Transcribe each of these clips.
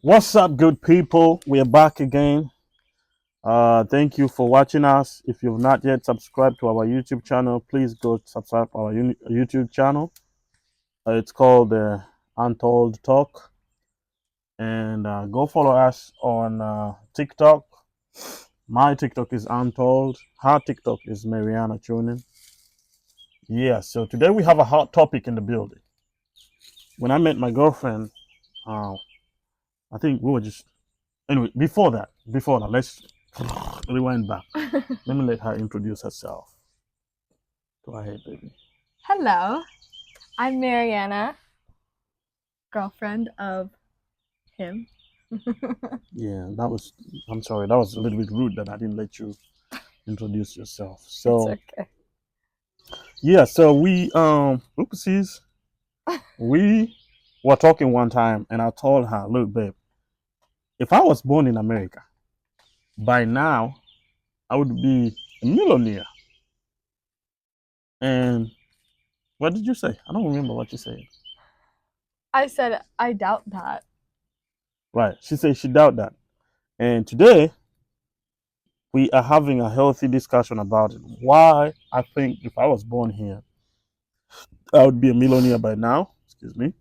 What's up, good people? We are back again. Thank you for watching us. If you've not yet subscribed to our YouTube channel, please go subscribe to our YouTube channel. It's called Untold Talk, and go follow us on TikTok. My TikTok is Untold. Her TikTok is Mariana Tuning. Yeah. So today we have a hot topic in the building. When I met my girlfriend, uh, I think we were just anyway. Before that, let's rewind back. Let me let her introduce herself. Go ahead, baby. Hello, I'm Mariana, girlfriend of him. Yeah, I'm sorry, that was a little bit rude that I didn't let you introduce yourself. It's So, okay. yeah, so oopsies, we were talking one time and I told her, look, babe, if I was born in America, by now I would be a millionaire. And what did you say? I don't remember what you said. I said I doubt that. Right. She said she doubt that. And today we are having a healthy discussion about it. Why I think if I was born here, I would be a millionaire by now. Excuse me.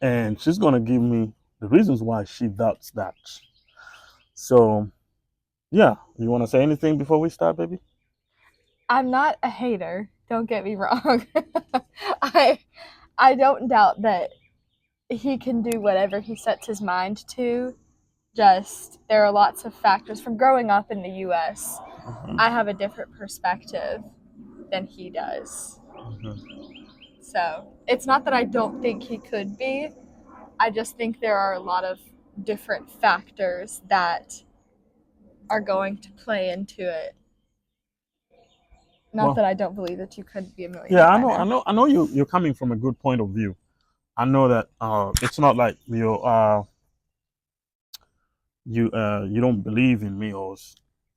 And she's gonna give me the reasons why she doubts that. So yeah, you wanna say anything before we start, baby? I'm not a hater. Don't get me wrong. I I don't doubt that he can do whatever he sets his mind to. Just there are lots of factors from growing up in the US. Mhm, I have a different perspective than he does. mhm. So, it's not that I don't think he could be. I just think there are a lot of different factors that are going to play into it. Not Well, that I don't believe that you could be a yeah, millionaire I by know, I now. know, I know you're coming from a good point of view. I know that it's not like you don't believe in me or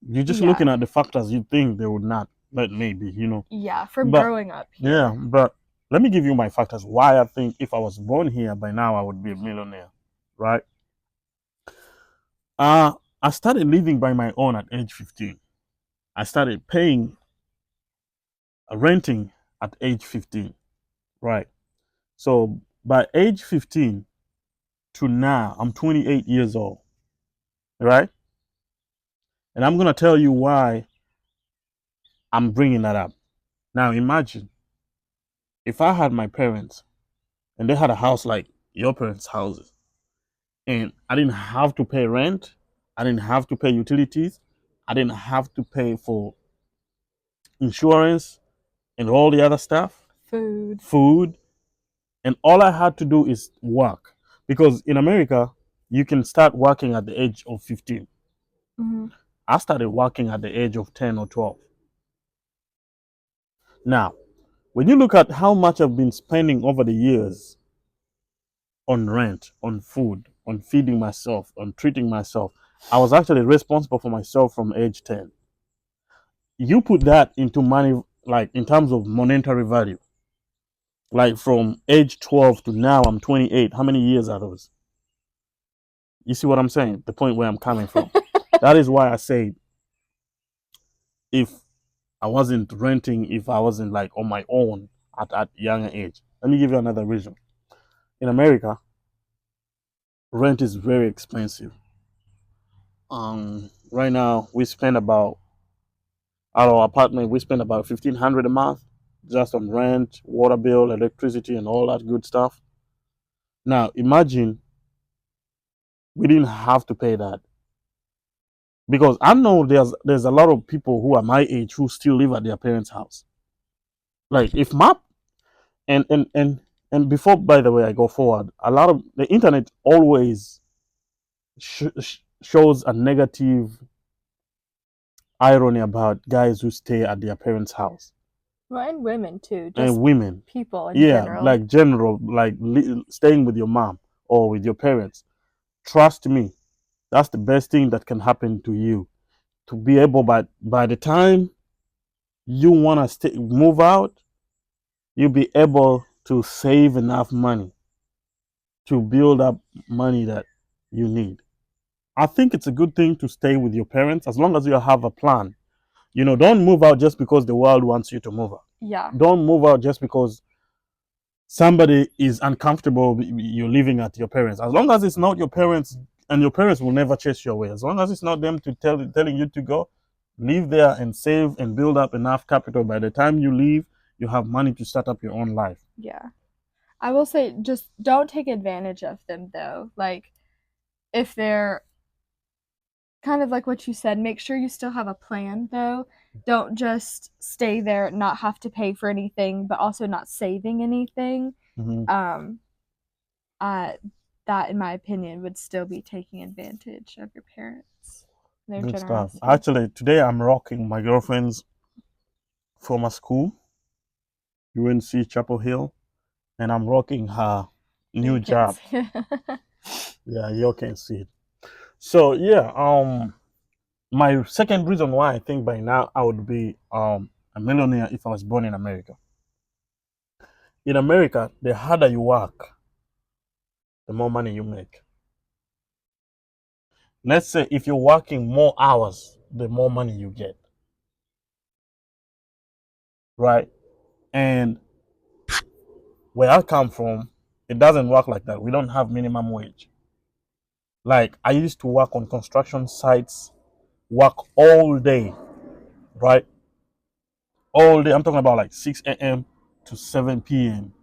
you're just looking Yeah. at the factors you think they would not let me be, Yeah, from But growing up yeah, here. but let me give you my factors why I think if I was born here by now I would be a millionaire, right? Uh I started living by my own at age 15. I started paying renting at age 15, right? So by age 15 to now, I'm 28 years old, right? And I'm going to tell you why I'm bringing that up. Now imagine if I had my parents and they had a house like your parents' houses and I didn't have to pay rent, I didn't have to pay utilities, I didn't have to pay for insurance and all the other stuff, Food. food, and all I had to do is work. Because in America, you can start working at the age of 15. Hmm. I started working at the age of 10 or 12. Now, when you look at how much I've been spending over the years on rent, on food, on feeding myself, on treating myself, I was actually responsible for myself from age 10. You put that into money, like in terms of monetary value, like from age 12 to now, I'm 28. How many years are those? You see what I'm saying? The point where I'm coming from. That is why I say if I wasn't renting, if I wasn't like on my own at younger age. Let me give you another reason. In America, rent is very expensive. Right now we spend about at our apartment we spend about 1,500 a month just on rent, water bill, electricity, and all that good stuff. Now imagine we didn't have to pay that because I know there's a lot of people who are my age who still live at their parents' house. Like if my and before, by the way, I go forward, a lot of the internet always shows a negative irony about guys who stay at their parents' house Well, and women too, and just women. people in Yeah, general. like general, like staying with your mom or with your parents. Trust me, that's the best thing that can happen to you. To be able, by the time you want to move out, you'll be able to save enough money to build up money that you need. I think it's a good thing to stay with your parents as long as you have a plan. Don't move out just because the world wants you to move out. Yeah. Don't move out just because somebody is uncomfortable you're living at your parents. As long as it's not your parents, and your parents will never chase you away. As long as it's not them telling you to go, live there and save and build up enough capital. By the time you leave, you have money to start up your own life. Yeah. I will say just don't take advantage of them though. Like if they're kind of like what you said, make sure you still have a plan though. Don't just stay there, not have to pay for anything, but also not saving anything. Mm-hmm. Uh, that, in my opinion, would still be taking advantage of your parents, their Good stuff. generosity. Actually, today I'm rocking my girlfriend's former school, UNC Chapel Hill, and I'm rocking her new job. Yeah, you can see it. So yeah, my second reason why I think by now I would be a millionaire if I was born in America. In America, the harder you work, the more money you make. Let's say if you're working more hours, the more money you get. Right? And where I come from, it doesn't work like that. We don't have minimum wage. Like I used to work on construction sites, work all day, right? All day. I'm talking about like 6 a.m. to 7 p.m.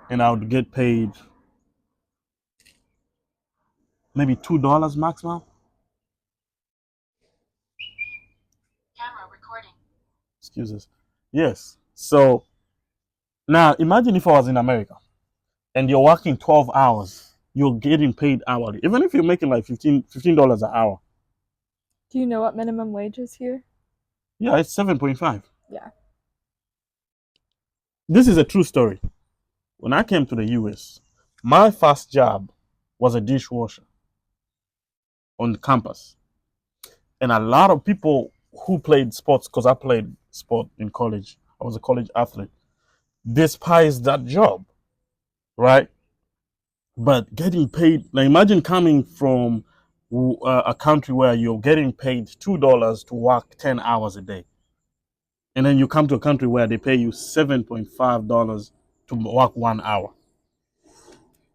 And I would get paid maybe $2 maximum. Camera recording. Excuses. Yes. So now imagine if I was in America and you're working 12 hours, you're getting paid hourly. Even if you're making like $15 an hour. Do you know what minimum wage is here? Yeah, it's 7.5. Yeah. This is a true story. When I came to the US, my first job was a dishwasher on campus. And a lot of people who played sports, because I played sport in college, I was a college athlete, despised that job, right? But getting paid, now imagine coming from a country where you're getting paid $2 to work 10 hours a day. And then you come to a country where they pay you $7.5 to work 1 hour,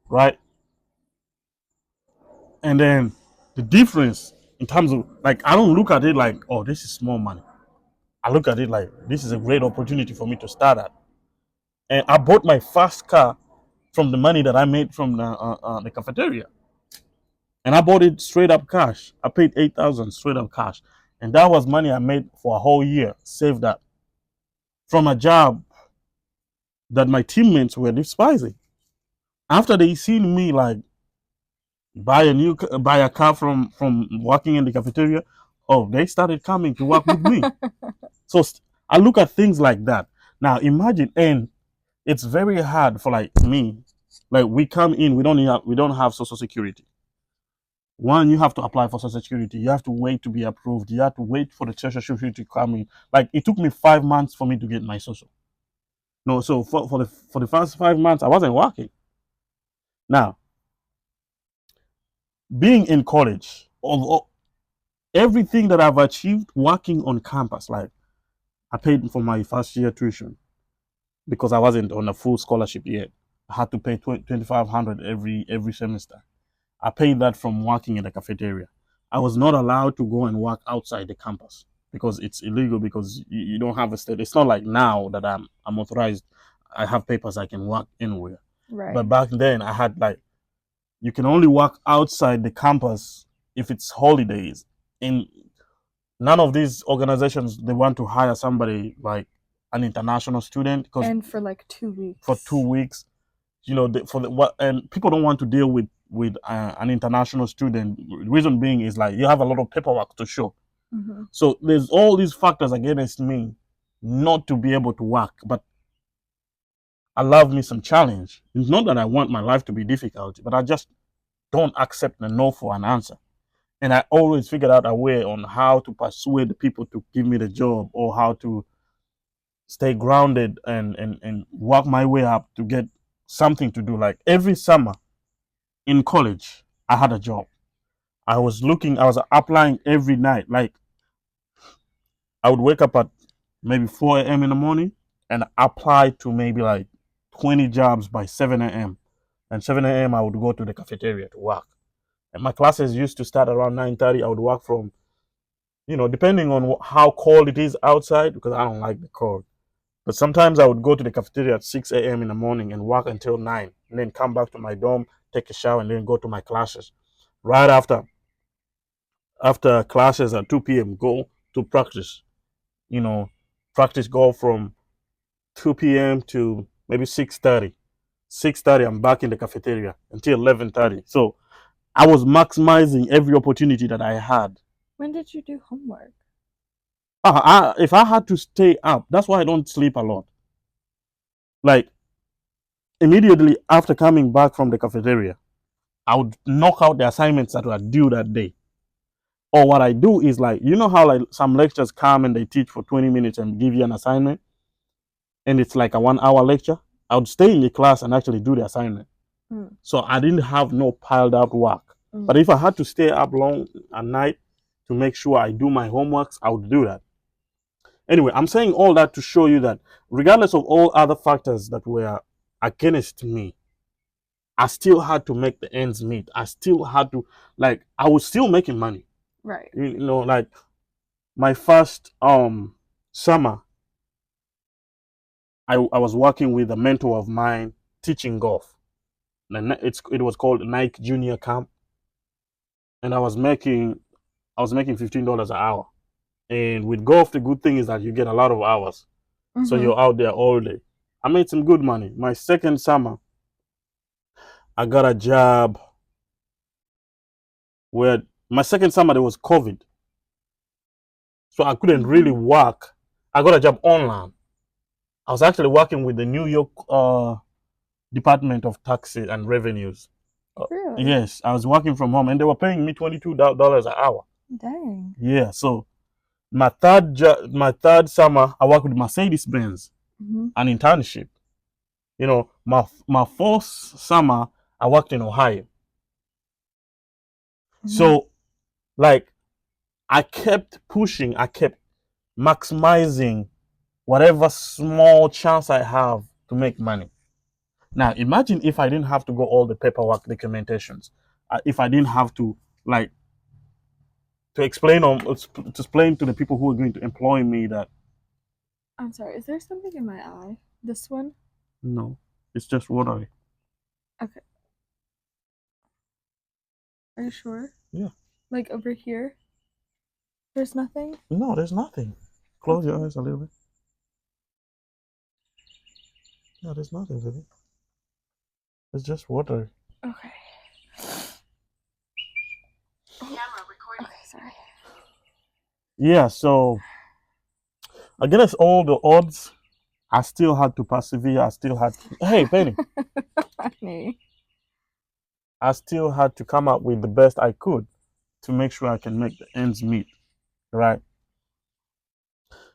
right? And then the difference in terms of, like, I don't look at it like, oh, this is small money. I look at it like, this is a great opportunity for me to start at. And I bought my first car from the money that I made from the cafeteria. And I bought it straight up cash. I paid $8,000 straight up cash. And that was money I made for a whole year, saved up from a job that my teammates were despising. After they seen me like buy a car from working in the cafeteria, oh, they started coming to work with me. So I look at things like that. Now imagine, and it's very hard for like me. Like we come in, we don't have social security. One, you have to apply for social security. You have to wait to be approved. You have to wait for the social security to come in. Like it took me 5 months for me to get my social. No, so for the first 5 months, I wasn't working. Now, being in college, of everything that I've achieved working on campus, like I paid for my first year tuition because I wasn't on a full scholarship yet. I had to pay $2,500 every semester. I paid that from working in the cafeteria. I was not allowed to go and work outside the campus because it's illegal, because you don't have a state. It's not like now that I'm authorized. I have papers, I can work anywhere. Right. But back then I had like, you can only work outside the campus if it's holidays. And none of these organizations, they want to hire somebody like an international student, and for like 2 weeks. For 2 weeks, and people don't want to deal with an international student. The reason being is like you have a lot of paperwork to show. Mm-hmm. So there's all these factors against me not to be able to work. But I love me some challenge. It's not that I want my life to be difficult, but I just don't accept a no for an answer. And I always figured out a way on how to persuade the people to give me the job, or how to stay grounded and work my way up to get something to do. Like every summer in college, I had a job. I was applying every night. Like I would wake up at maybe 4 a.m. in the morning and apply to maybe like 20 jobs by 7 a.m. And 7 a.m. I would go to the cafeteria to work. And my classes used to start around 9:30. I would work from, depending on how cold it is outside, because I don't like the cold. But sometimes I would go to the cafeteria at 6 a.m. in the morning and work until 9, and then come back to my dorm, take a shower, and then go to my classes. Right after classes at 2 p.m., go to practice. You know, practice go from 2 p.m. to maybe 6:30. 6:30, I'm back in the cafeteria until 11:30. So I was maximizing every opportunity that I had. When did you do homework? If I had to stay up, that's why I don't sleep a lot. Like immediately after coming back from the cafeteria, I would knock out the assignments that were due that day. Or what I do is like, how like some lectures come and they teach for 20 minutes and give you an assignment, and it's like a 1 hour lecture. I would stay in the class and actually do the assignment. So I didn't have no piled up work. But if I had to stay up long at night to make sure I do my homeworks, I would do that. Anyway, I'm saying all that to show you that regardless of all other factors that were against me, I still had to make the ends meet. I still had to, like, I was still making money. Right. Like my first summer, I was working with a mentor of mine teaching golf. And it was called Nike Junior Camp, and I was making $15 an hour. And with golf, the good thing is that you get a lot of hours, so you're out there all day. I made some good money. My second summer, I got a job where my second summer there was COVID, so I couldn't really work. I got a job online. I was actually working with the New York Department of Taxes and Revenues. Really? Yes, I was working from home, and they were paying me $22 an hour. Dang. Yeah, so my third summer, I worked with Mercedes Benz, an internship. My fourth summer, I worked in Ohio. So, like, I kept pushing, I kept maximizing whatever small chance I have to make money. Now, imagine if I didn't have to go all the paperwork documentations, if I didn't have to, like, to explain to the people who are going to employ me that I'm sorry, is there something in my eye? This one? no, it's just watery. Okay. Are you sure? Yeah. Like over here? There's nothing? No, there's nothing. Close your eyes a little bit. No, there's nothing, baby. It's just water. Okay. Camera recording. Okay, sorry. Yeah, so against all the odds, I still had to persevere. I still had to, hey, Penny. Funny. I still had to come up with the best I could to make sure I can make the ends meet. Right?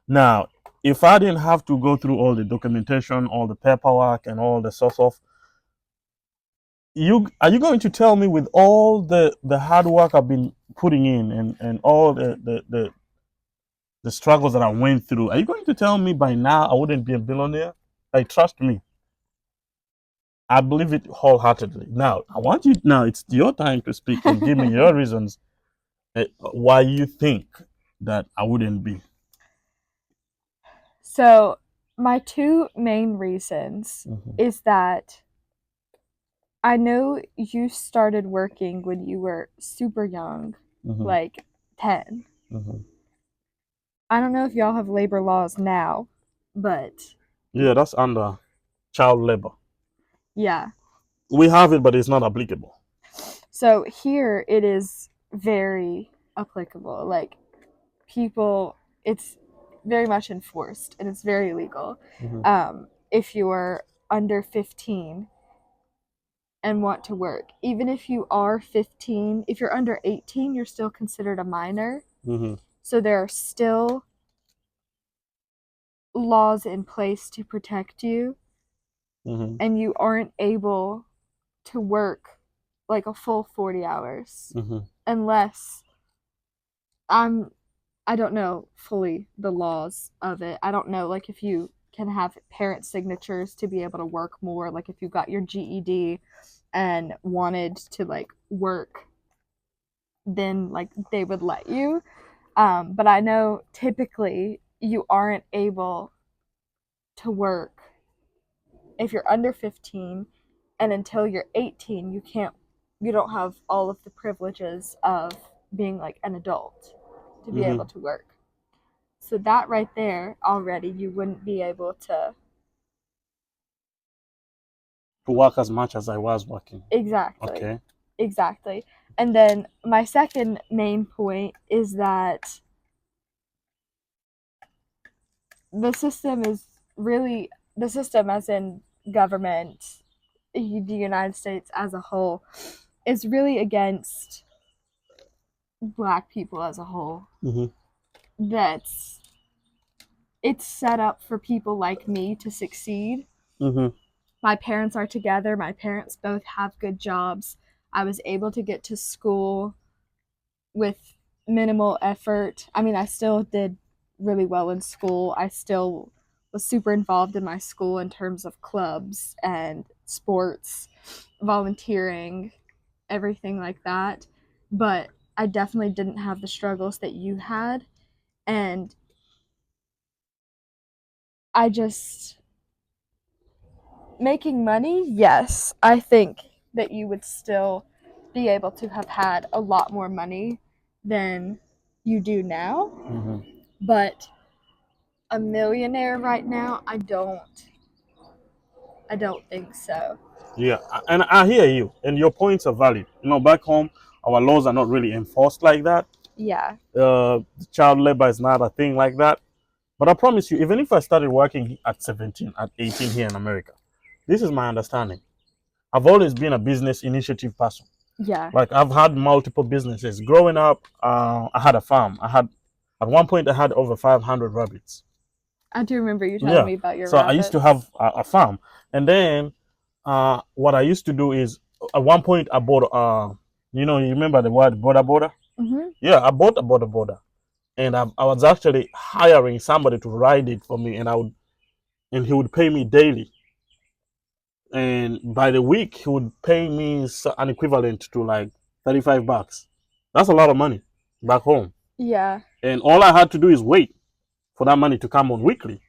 Now, if I didn't have to go through all the documentation, all the paperwork, and all the sort of, are you going to tell me with all the hard work I've been putting in and all the struggles that I went through, are you going to tell me by now I wouldn't be a billionaire? Like, trust me, I believe it wholeheartedly. Now, it's your time to speak and give me your reasons why you think that I wouldn't be. So, my two main reasons is that I know you started working when you were super young, like 10. I don't know if y'all have labor laws now, but Yeah, that's under child labor. yeah. We have it, but it's not applicable. So here it is very applicable. Like people, it's very much enforced and it's very legal. If you're under 15 and want to work, even if you are 15, if you're under 18, you're still considered a minor. So there are still laws in place to protect you, and you aren't able to work like a full 40 hours. Mm-hmm. Unless I don't know fully the laws of it. I don't know like if you can have parent signatures to be able to work more, like if you got your GED and wanted to like work, then like they would let you. But I know typically you aren't able to work if you're under 15, and until you're 18 you don't have all of the privileges of being like an adult to be Mm-hmm. able to work. So that right there already you wouldn't be able to. To work as much as I was working. Exactly. Okay. Exactly. And then my second main point is that the system is really, the system as in government, the United States as a whole, is really against Black people as a whole. Mm-hmm. That's It's set up for people like me to succeed. Mm-hmm. My parents are together. My parents both have good jobs. I was able to get to school with minimal effort. I mean, I still did really well in school. I still was super involved in my school in terms of clubs and sports, volunteering, everything like that. But I definitely didn't have the struggles that you had. And I just, making money, yes, I think that you would still be able to have had a lot more money than you do now. Mm-hmm. But a millionaire right now, I don't think so. Yeah, and I hear you, and your points are valid. Back home, our laws are not really enforced like that. Yeah. Child labor is not a thing like that. But I promise you, even if I started working at 17, at 18 here in America, this is my understanding. I've always been a business initiative person. Yeah. Like I've had multiple businesses. Growing up, I had a farm. At one point, I had over 500 rabbits. I do remember you telling Yeah. me about your So I used to have rabbits. a farm, and then what I used to do is at one point I bought you remember the word border border? Mm-hmm. Yeah, I bought a border border, and I was actually hiring somebody to ride it for me, and he would pay me daily, and by the week he would pay me an equivalent to like $35. That's a lot of money back home, Yeah. and all I had to do is wait for that money to come on weekly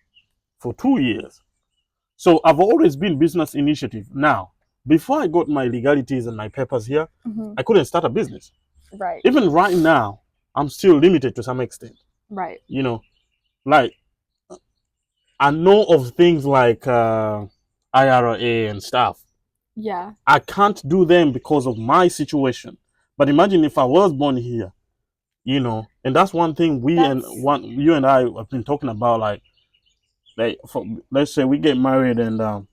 for 2 years. So I've always been business initiative. Now, before I got my legalities and my papers here, Mm-hmm. I couldn't start a business. Right. Even right now, I'm still limited to some extent. Right. Like I know of things like IRA and stuff. Yeah. I can't do them because of my situation. But imagine if I was born here, and that's one thing you and I have been talking about. Let's say we get married and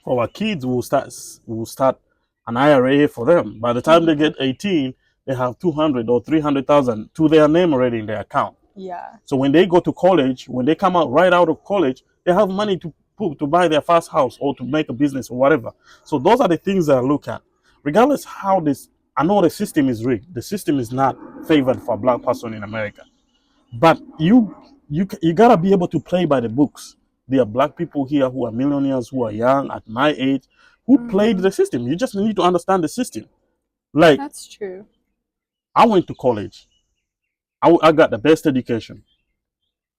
for our kids, we'll start an IRA for them. By the time they get 18, they have 200 or 300,000 to their name already in their account. Yeah. So when they go to college, when they come out right out of college, they have money to buy their first house or to make a business or whatever. So those are the things that I look at. Regardless how I know the system is rigged. The system is not favored for a black person in America. But you gotta be able to play by the books. There are black people here who are millionaires, who are young at my age, who played the system. You just need to understand the system. Like That's true. I went to college. I got the best education.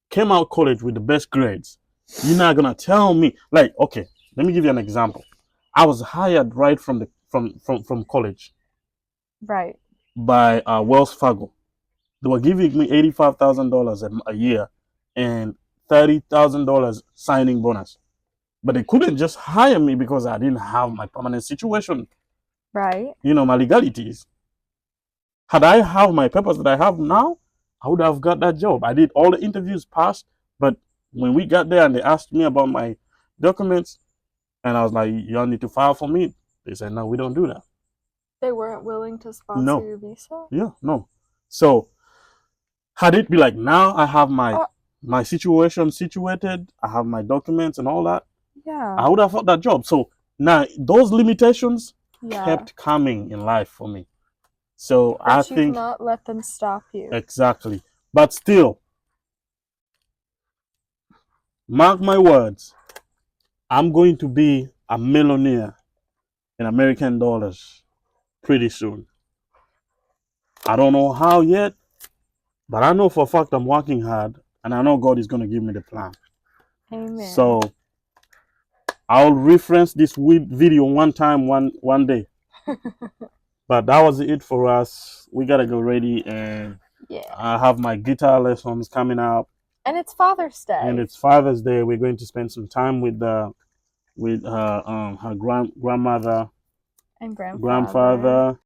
Came out college with the best grades. You're not gonna tell me like, okay, let me give you an example. I was hired right from college Right. by Wells Fargo. They were giving me $85,000 a year and $30,000 signing bonus. But they couldn't just hire me because I didn't have my permanent situation, Right. my legalities. Had I have my papers that I have now, I would have got that job. I did all the interviews, passed, but when we got there and they asked me about my documents, and I was like, y'all need to file for me. They said, no, we don't do that. They weren't willing to sponsor No. your visa? Yeah, no. So had it be like now I have my situation situated, I have my documents and all that, Yeah. I would have got that job. So now those limitations, Yeah. kept coming in life for me. So But I you think cannot let them stop you. exactly. But still, mark my words, I'm going to be a millionaire in American dollars pretty soon. I don't know how yet, but I know for a fact I'm working hard, and I know God is going to give me the plan. Amen. So I'll reference this video one time, one day. But that was it for us. We gotta go ready, and Yeah. I have my guitar lessons coming up, And it's Father's Day. and it's Father's Day. We're going to spend some time with her grandmother and grandfather